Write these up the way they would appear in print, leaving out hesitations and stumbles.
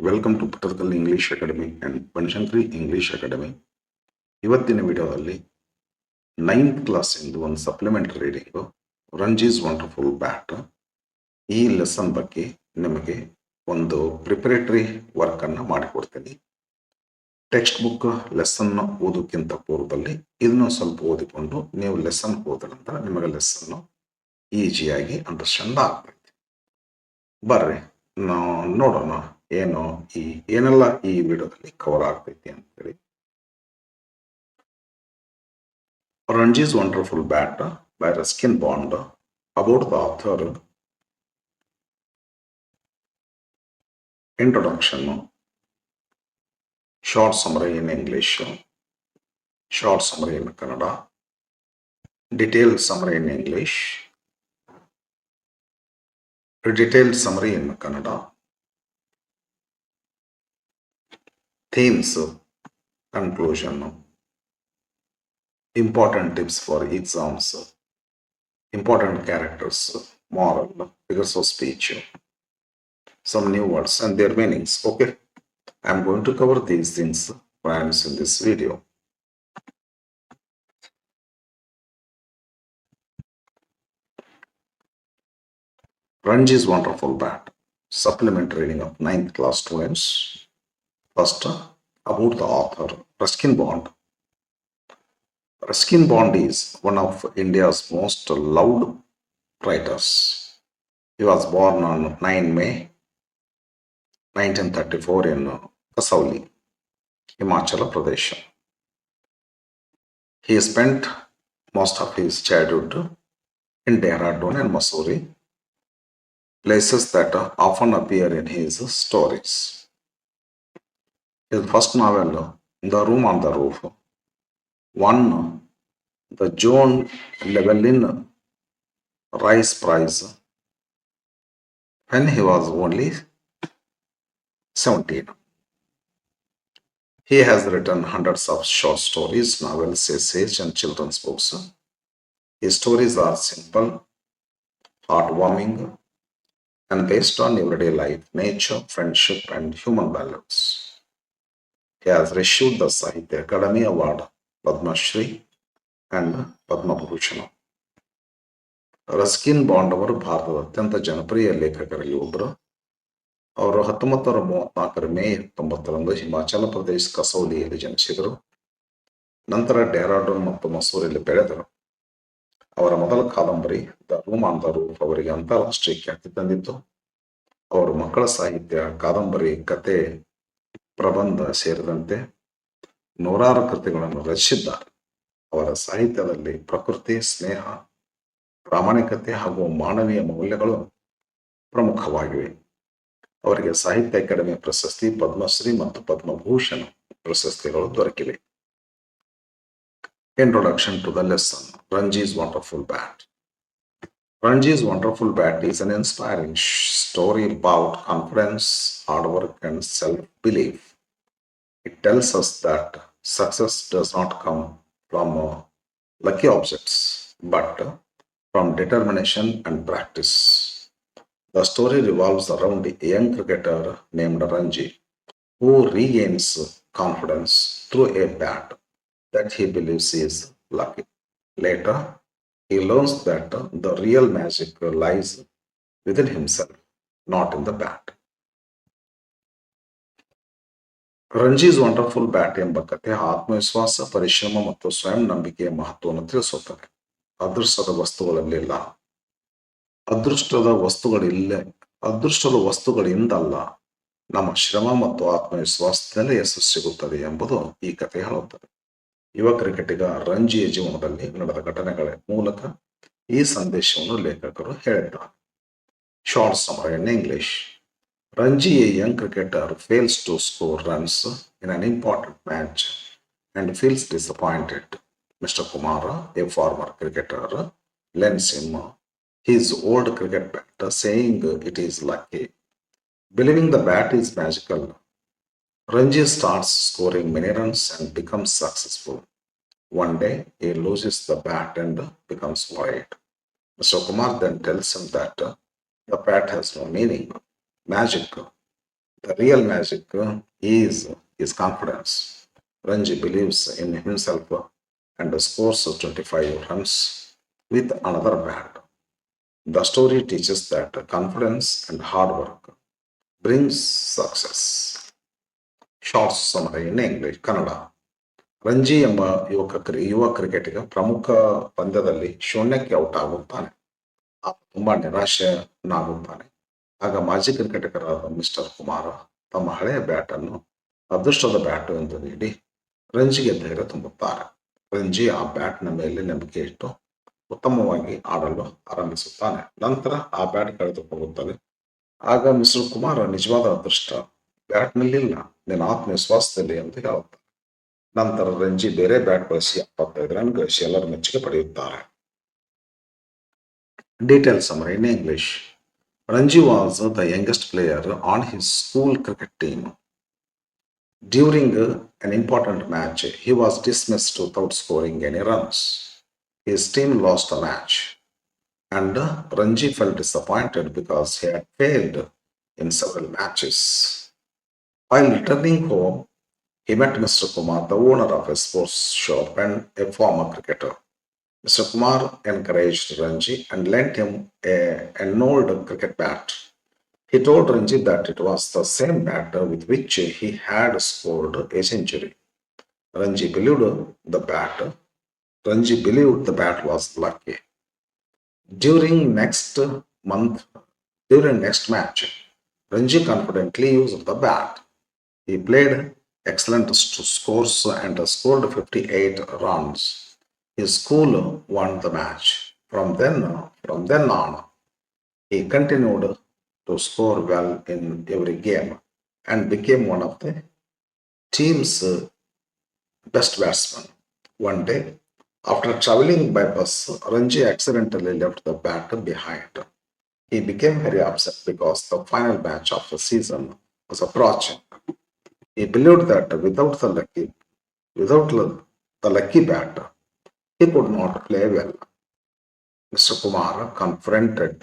Welcome to Puttadakal English academy and Banashankari English academy. ಇವತ್ತಿನ ವಿಡಿಯೋದಲ್ಲಿ 9th ಕ್ಲಾಸಿಂದು ಒಂದು supplementary reading Ranji's wonderful bat. ಈ ಲೆಸನ್ ಬಗ್ಗೆ ನಿಮಗೆ ಒಂದು ಪ್ರಿಪರೇಟರಿ ವರ್ಕನ್ನು ಮಾಡಿಕೊಡ್ತೀನಿ. ಟೆಕ್ಸ್ಟ್ ಬುಕ್ ಲೆಸನ್ ಓದೋಕ್ಕಿಂತ ಪೂರ್ವದಲ್ಲಿ ಇದನ್ನು ಸ್ವಲ್ಪ ಓದಿಕೊಂಡು ನೀವು ಲೆಸನ್ ಓದ ನಂತರ ನಿಮಗೆ ಲೆಸನ್ನು ಈಸಿಯಾಗಿ ಅಂಡರ್ಸ್ಟ್ಯಾಂಡ್ ಆಗ್ತೈತಿ. ಬರ್ರಿ ನಾವು ನೋಡೋಣ ಏನೆಲ್ಲ ಈ ವಿಡಿಯೋದಲ್ಲಿ ಕವರ್ ಆಗ್ತೈತಿ ಅಂತೇಳಿ. Ranji's wonderful bat by Ruskin Bond. About the author. Introduction, short summary in English, short summary in Kannada, detailed summary in English, detailed summary in Kannada, themes, conclusion, important tips for exams, important characters, moral, figures of speech, some new words and their meanings. Okay, I am going to cover these things, friends, in this video. Ranji's Wonderful Bat, supplementary reading of 9th class students. First, about the author, Ruskin Bond. Ruskin Bond is one of India's most loved writers. He was born on 9 May 1934 in Kasauli, Himachal Pradesh. He spent most of his childhood in Dehradun and Mussoorie, places that often appear in his stories. His first novel, The Room on the Roof, won the Joan Llewellyn Rice Prize when he was only 17. He has written hundreds of short stories, novels, essays, and children's books. His stories are simple, heartwarming, and based on everyday life, nature, friendship, and human values. He has received the Sahitya Academy Award, Padma Shri, and Padma Bhushan. Ruskin bond ಅವರು ಭಾರತದ ಅತ್ಯಂತ ಜನಪ್ರಿಯ ಲೇಖಕರಲ್ಲಿ ಒಬ್ಬರು. ಅವರು 1934 ಮೇ 19ರಂದು ಹಿಮಾಚಲ ಪ್ರದೇಶ ಕಸೌಲಿಯಲ್ಲಿ ಜನಿಸಿದರು. ನಂತರ ಡೆಹ್ರಾಡೂನ್ ಮತ್ತು ಮಸೂರಿಯಲ್ಲಿ ಬೆಳೆದರು. ಅವರ ಮೊದಲ ಕಾದಂಬರಿ the room on the roof ಅವರಿಗೆ ಅಂತಾರಾಷ್ಟ್ರೀಯ ಖ್ಯಾತಿ ತಂದಿತ್ತು. ಅವರು ಮಕ್ಕಳ ಸಾಹಿತ್ಯ, ಕಾದಂಬರಿ, ಕತೆ, ಪ್ರಬಂಧ ಸೇರಿದಂತೆ ನೂರಾರು ಕೃತಿಗಳನ್ನು ರಚಿಸಿದ್ದಾರೆ. ಅವರ ಸಾಹಿತ್ಯದಲ್ಲಿ ಪ್ರಕೃತಿ, ಸ್ನೇಹ, ಪ್ರಾಮಾಣಿಕತೆ ಹಾಗೂ ಮಾನವೀಯ ಮೌಲ್ಯಗಳು ಪ್ರಮುಖವಾಗಿವೆ. ಅವರಿಗೆ ಸಾಹಿತ್ಯ ಅಕಾಡೆಮಿ ಪ್ರಶಸ್ತಿ, ಪದ್ಮಶ್ರೀ ಮತ್ತು ಪದ್ಮಭೂಷಣ ಪ್ರಶಸ್ತಿಗಳು ದೊರಕಿವೆ. Introduction to the lesson, Ranji's Wonderful Bat. Ranji's Wonderful Bat is an inspiring story about confidence, hard work, and self-belief. It tells us that success does not come from lucky objects, but from determination and practice. The story revolves around a young cricketer named Ranji, who regains confidence through a bat that he believes is lucky. Later, he learns that the real magic lies within himself, not in the bat. Ranji's wonderful bat ಎಂಬ ಕಥೆ ಆತ್ಮವಿಶ್ವಾಸ, ಪರಿಶ್ರಮ ಮತ್ತು ಸ್ವಯಂ ನಂಬಿಕೆಯ ಮಹತ್ವವನ್ನು ತಿಳಿಸುತ್ತದೆ. ಅದೃಷ್ಟದ ವಸ್ತುಗಳಿಂದಲ್ಲ, ನಮ್ಮ ಶ್ರಮ ಮತ್ತು ಆತ್ಮವಿಶ್ವಾಸದಲ್ಲೇ ಯಶಸ್ಸು ಸಿಗುತ್ತದೆ ಎಂಬುದು ಈ ಕಥೆ ಹೇಳುತ್ತದೆ. ಯುವ ಕ್ರಿಕೆಟಿಗ ರಂಜಿಯ ಜೀವನದಲ್ಲಿ ನಡೆದ ಘಟನೆಗಳ ಮೂಲಕ ಈ ಸಂದೇಶವನ್ನು ಲೇಖಕರು ಹೇಳಿದ್ದಾರೆ. Short summary in English. Ranji, a young cricketer, fails to score runs in an important match and feels disappointed. Mr. Kumara, a former cricketer, lends him his old cricket bat, saying it is lucky. Believing the bat is magical, Ranji starts scoring many runs and becomes successful. One day, he loses the bat and becomes worried. Mr. Kumar then tells him that the bat has no meaning. Magic The real magic is his confidence. Ranji believes in himself and scores 25 runs with another bat. The story teaches that confidence and hard work brings success. Short summary in English, Kannada. Ranji ಎಂಬ ಯುವ ಕ್ರಿಕೆಟಿಗ ಪ್ರಮುಖ ಪಂದ್ಯದಲ್ಲಿ ಶೂನ್ಯಕ್ಕೆ out ಆಗುತ್ತಾನೆ. ಆತ ತುಂಬಾ ನಿರಾಶನಾಗುತ್ತಾನೆ. ಆಗ ಮಾಜಿ ಕ್ರಿಕೆಟಿಗರಾದ ಮಿಸ್ಟರ್ ಕುಮಾರ ತಮ್ಮ ಹಳೆಯ ಬ್ಯಾಟ್ ಅನ್ನು ಅದೃಷ್ಟದ ಬ್ಯಾಟ್ ಎಂದು ನೀಡಿ ರಂಜಿಗೆ ಧೈರ್ಯ ತುಂಬುತ್ತಾರೆ. ರಂಜಿ ಆ ಬ್ಯಾಟ್ನ ಮೇಲೆ ನಂಬಿಕೆ ಇಟ್ಟು ಉತ್ತಮವಾಗಿ ಆಡಲು ಆರಂಭಿಸುತ್ತಾನೆ. ನಂತರ ಆ ಬ್ಯಾಟ್ ಕಳೆದುಕೊಳ್ಳುತ್ತದೆ. ಆಗ ಮಿಸ್ಟರ್ ಕುಮಾರ್ ನಿಜವಾದ ಅದೃಷ್ಟ ಬ್ಯಾಟ್ನಲ್ಲಿಲ್ಲ, ನಿನ್ನ ಆತ್ಮವಿಶ್ವಾಸದಲ್ಲಿ ಎಂದು ಹೇಳುತ್ತಾರೆ. ನಂತರ ರಂಜಿ ಬೇರೆ ಬ್ಯಾಟ್ ಬಳಸಿ 75 ರನ್ ಗಳಿಸಿ ಎಲ್ಲರ ಮೆಚ್ಚುಗೆ ಪಡೆಯುತ್ತಾರೆ. Detailed summary in English. Ranji was the youngest player on his school cricket team. During an important match, he was dismissed without scoring any runs. His team lost the match, and Ranji felt disappointed because he had failed in several matches. While returning home, he met Mr. Kumar, the owner of a sports shop and a former cricketer. Mr. Kumar encouraged Ranji and lent him an old cricket bat. He told Ranji that it was the same bat with which he had scored a century. Ranji believed the bat. Ranji believed the bat was lucky. During next month, during next match, Ranji confidently used the bat. He played excellent scores and scored 58 runs. His school won the match. From then on, he continued to score well in every game and became one of the team's best batsmen. One day, after traveling by bus, Ranji accidentally left the bat behind. He became very upset because the final match of the season was approaching. He believed that without the lucky bat, he could not play well. Mr. Kumar confronted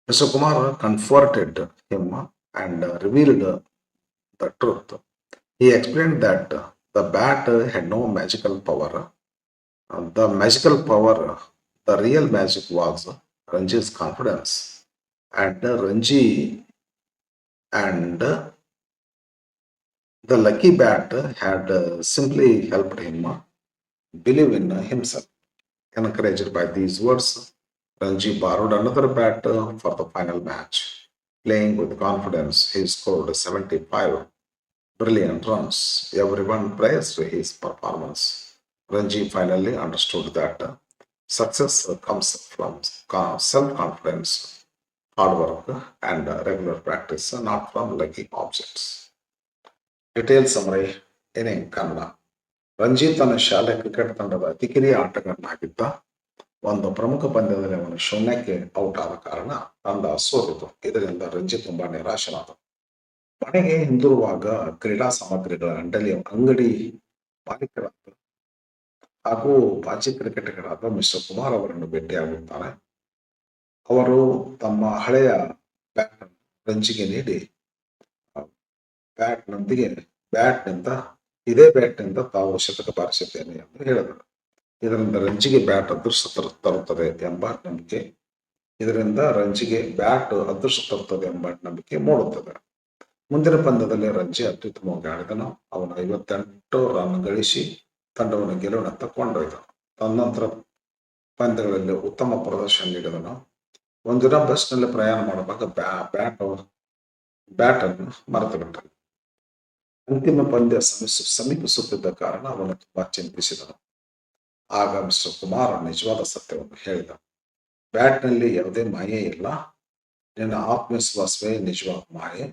Mr. Kumar comforted him and revealed the truth. He explained that the bat had no magical power. The magical power, the real magic was Ranji's confidence. And Ranji and the lucky bat had simply helped him believe in himself. Encouraged by these words, Ranji borrowed another bat for the final match. Playing with confidence, he scored 75 brilliant runs. Everyone praised his performance. Ranji finally understood that success comes from self confidence, hard work, and regular practice, not from lucky objects. Detailed summary in Kannada. Ranji ತನ್ನ ಶಾಲೆ cricket ತಂಡದ ಅತಿ ಕಿರಿಯ ಆಟಗಾರನಾಗಿದ್ದ. ಒಂದು ಪ್ರಮುಖ ಪಂದ್ಯದಲ್ಲಿ ಅವನು ಶೂನ್ಯಕ್ಕೆ ಔಟ್ ಆದ ಕಾರಣ ತಂಡ ಸೋತಿತು. ಇದರಿಂದ ರಂಜಿ ತುಂಬಾ ನಿರಾಶನಾದ. ಮನೆಗೆ ಹಿಂದಿರುವಾಗ ಕ್ರೀಡಾ ಸಾಮಗ್ರಿಗಳ ಅಂಗಡಿ ಮಾಲೀಕರಾದ ಹಾಗೂ ಮಾಜಿ ಕ್ರಿಕೆಟಿಗರಾದ ಮಿಸ್ಟರ್ ಕುಮಾರ್ ಅವರನ್ನು ಭೇಟಿಯಾಗುತ್ತಾನೆ. ಅವರು ತಮ್ಮ ಹಳೆಯ ಬ್ಯಾಟ್ ರಂಜಿಗೆ ನೀಡಿ ಬ್ಯಾಟ್ನೊಂದಿಗೆ ಬ್ಯಾಟ್ನಿಂದ ಇದೇ ಬ್ಯಾಟ್ನಿಂದ ತಾವು ಶತಕ ಬಾರಿಸಿದ್ದೇನೆ ಎಂದು ಹೇಳಿದರು. ಇದರಿಂದ ರಂಜಿಗೆ ಬ್ಯಾಟ್ ಅದೃಷ್ಟ ತರುತ್ತದೆ ಎಂಬ ನಂಬಿಕೆ ಇದರಿಂದ ರಂಜಿಗೆ ಬ್ಯಾಟ್ ಅದೃಷ್ಟ ತರುತ್ತದೆ ಎಂಬ ನಂಬಿಕೆ ಮೂಡುತ್ತದೆ. ಮುಂದಿನ ಪಂದ್ಯದಲ್ಲಿ ರಂಜಿ ಅತ್ಯುತ್ತಮವಾಗಿ ಆಡಿದನು. ಅವನು 58 ರನ್ ಗಳಿಸಿ ತಂಡವನ್ನು ಗೆಲುವಿನತ್ತ ಕೊಂಡೊಯ್ದನು. ತದನಂತರ ಪಂದ್ಯಗಳಲ್ಲಿ ಉತ್ತಮ ಪ್ರದರ್ಶನ ನೀಡಿದನು. ಒಂದಿನ ಬಸ್ನಲ್ಲಿ ಪ್ರಯಾಣ ಮಾಡುವಾಗ ಬ್ಯಾಟ್ ಅನ್ನು ಮರೆತು ಬಿಟ್ಟನು. ಅಂತಿಮ ಪಂದ್ಯ ಸಮೀಪಿಸುತ್ತಿದ್ದ ಕಾರಣ ಅವನು ತುಂಬಾ ಚಿಂತಿಸಿದನು. ಆಗ ಮಿಸ್ಟರ್ ಕುಮಾರ್ ನಿಜವಾದ ಸತ್ಯವನ್ನು ಹೇಳಿದ. ಬ್ಯಾಟ್ನಲ್ಲಿ ಯಾವುದೇ ಮಾಯೆ ಇಲ್ಲ, ನಿನ್ನ ಆತ್ಮವಿಶ್ವಾಸವೇ ನಿಜವಾದ ಮಾಯೆ.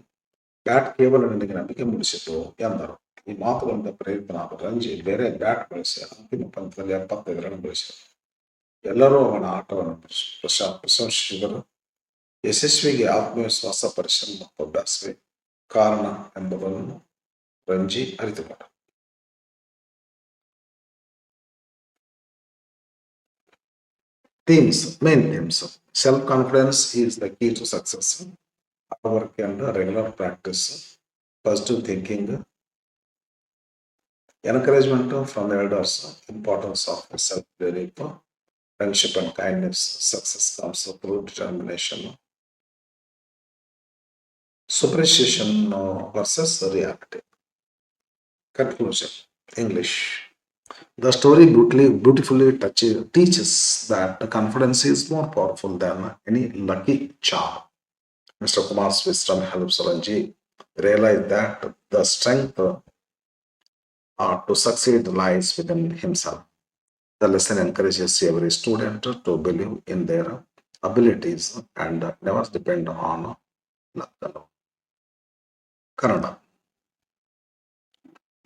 ಬ್ಯಾಟ್ ಕೇವಲ ನಿನಗೆ ನಂಬಿಕೆ ಮೂಡಿಸಿತು ಎಂದರು. ಈ ಮಾತುಗಳಿಂದ ಪ್ರೇರಿತನಾದ ರಂಜಿ ಬೇರೆ ಬ್ಯಾಟ್ ಬಳಸಿ ಅಂತಿಮ ಪಂದ್ಯದಲ್ಲಿ 75 ರನ್ ಗಳಿಸಿದರು. ಎಲ್ಲರೂ ಅವನ ಆಟವನ್ನು ಪ್ರಶಂಸಿಸಿದರು. ಯಶಸ್ವಿಗೆ ಆತ್ಮವಿಶ್ವಾಸ, ಪರಿಶ್ರಮ ಮತ್ತು ಅಭ್ಯಾಸವೇ ಕಾರಣ ಎಂಬುದನ್ನು Ranji ಅರಿತುಕೊಂಡ. Main themes. Self-confidence is the key to success. hard work and regular practice, positive thinking, encouragement from elders, importance of self-belief, friendship and kindness, success comes through determination, superstition versus reality. Conclusion. English. The story beautifully teaches that the confidence is more powerful than any lucky charm. Mr. Kumar's wisdom helps Ranji realize that the strength to succeed lies within himself. The lesson encourages every student to believe in their abilities and never depend on luck alone. Kannada.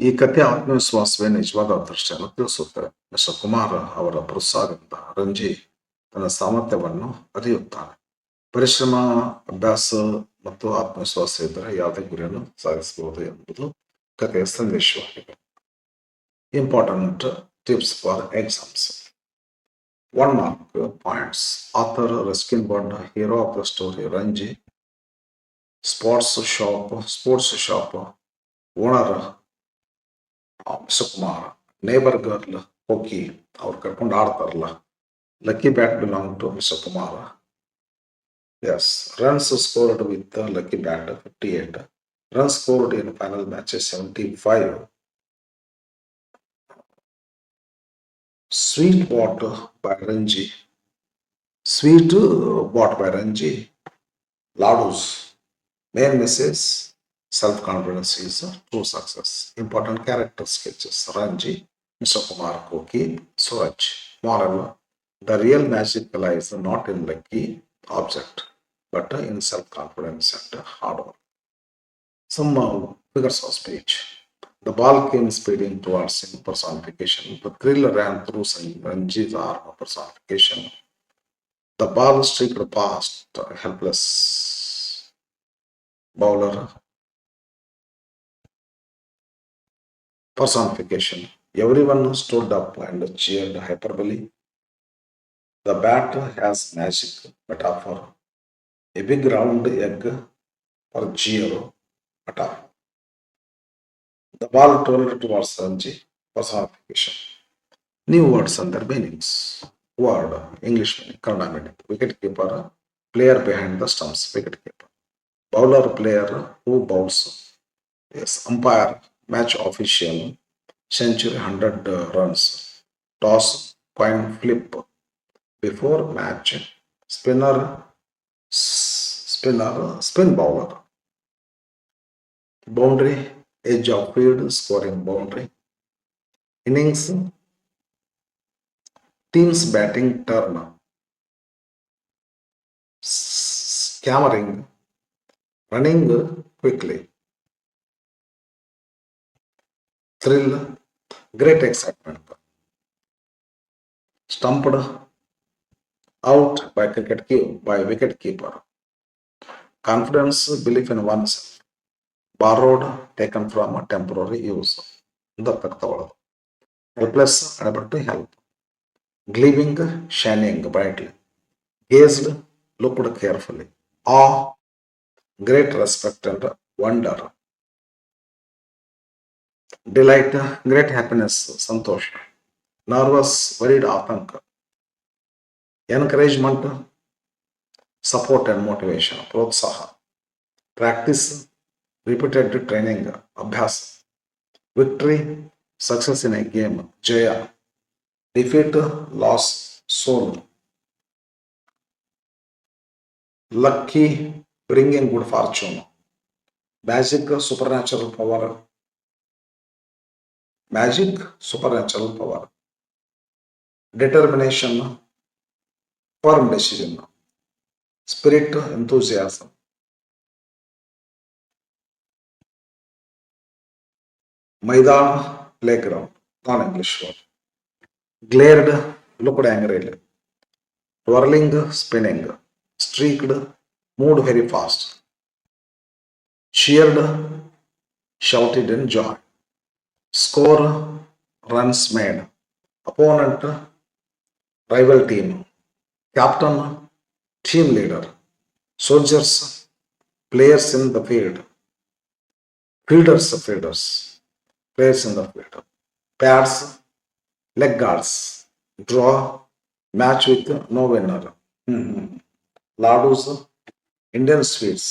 ಈ ಕಥೆ ಆತ್ಮವಿಶ್ವಾಸವೇ ನಿಜವಾದ ಅದೃಷ್ಟವನ್ನು ತಿಳಿಸುತ್ತದೆ. Mister Kumar ಅವರ ಪ್ರೋತ್ಸಾಹದಿಂದ ರಂಜಿ ತನ್ನ ಸಾಮರ್ಥ್ಯವನ್ನು ಅರಿಯುತ್ತಾನೆ. ಪರಿಶ್ರಮ, ಅಭ್ಯಾಸ ಮತ್ತು ಆತ್ಮವಿಶ್ವಾಸ ಇದ್ದರೆ ಯಾವುದೇ ಗುರಿಯನ್ನು ಸಾಧಿಸಬಹುದು ಎಂಬುದು ಕಥೆಯ ಸಂದೇಶವಾಗಿದೆ. Important tips for exams. 1 mark points. Author Ruskin Bond, hero of the story Ranji, sports shop owner Sukumar, neighbour girl ಹೋಗಿ ಅವ್ರು ಕರ್ಕೊಂಡು ಆಡ್ತಾರಲ್ಲ, lucky bat belong to mister Kumar. Yes, runs scored with lucky bat 58, runs scored in final matches 75. Sweet bought by Ranji. Sweet bought by Ranji. Ladus. Main message: self-confidence is true success. Important character sketches: Ranji, Mr. Kumar, Koki, Suraj. Moral: the real magic lies not in lucky object, but in self-confidence and hard work. Some figures of speech. The ball came speeding towards him, personification. The thrill ran through Ranji's arm, personification. The ball streaked past, helpless bowler, personification. Everyone stood up and cheered, hyperbole. The bat has magic, metaphor. A big round egg for zero, metaphor. The ball told towards Ranji, personification. New words and their meanings. Word, English meaning, Kannada meaning. Wicket keeper, player behind the stumps, wicket keeper. Bowler, player who bowls. Yes, umpire, match official, century, 100 runs. Toss, coin flip. Before match, spin bowler. Boundary, edge of field, scoring boundary. Innings, team's batting turn. Scammering, running quickly. Thrill, great excitement. Stumped out by wicket keeper. Confidence, belief in oneself. Borrowed, taken from a temporary use. Helpless, unable to help. Gleaming, shining brightly. Gazed, looked carefully. Awe, great respect and wonder. Delight, great happiness, santosh. Nervous, worried, atanka. Encouragement, support and motivation, protsaha. Practice, repeated training, abhyas. Victory, success in a game, jaya. Defeat, loss, soul. Lucky, bringing good fortune. Magic, supernatural power. Magic, supernatural power. Determination, firm decision. Spirit, enthusiasm. Maidan, playground, non-English word. Glared, looked angrily. Twirling, spinning. Streaked, moved very fast. Cheered, shouted in joy. Score, runs made. Opponent, rival team. Captain, team leader. Soldiers, Players in the field, fielders, players in the field, pads, leg guards, draw, match with no winner. Ladus, Indian sweets,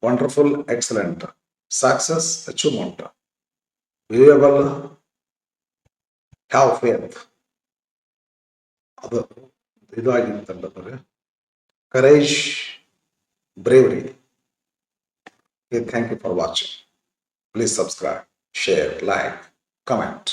wonderful, excellent, success, achievement, viewable, have faith. ಅದು ಇದು ಆಗಿರುತ್ತಲ್ಲ, courage, bravery. Okay, thank you for watching. Please subscribe, share, like, comment.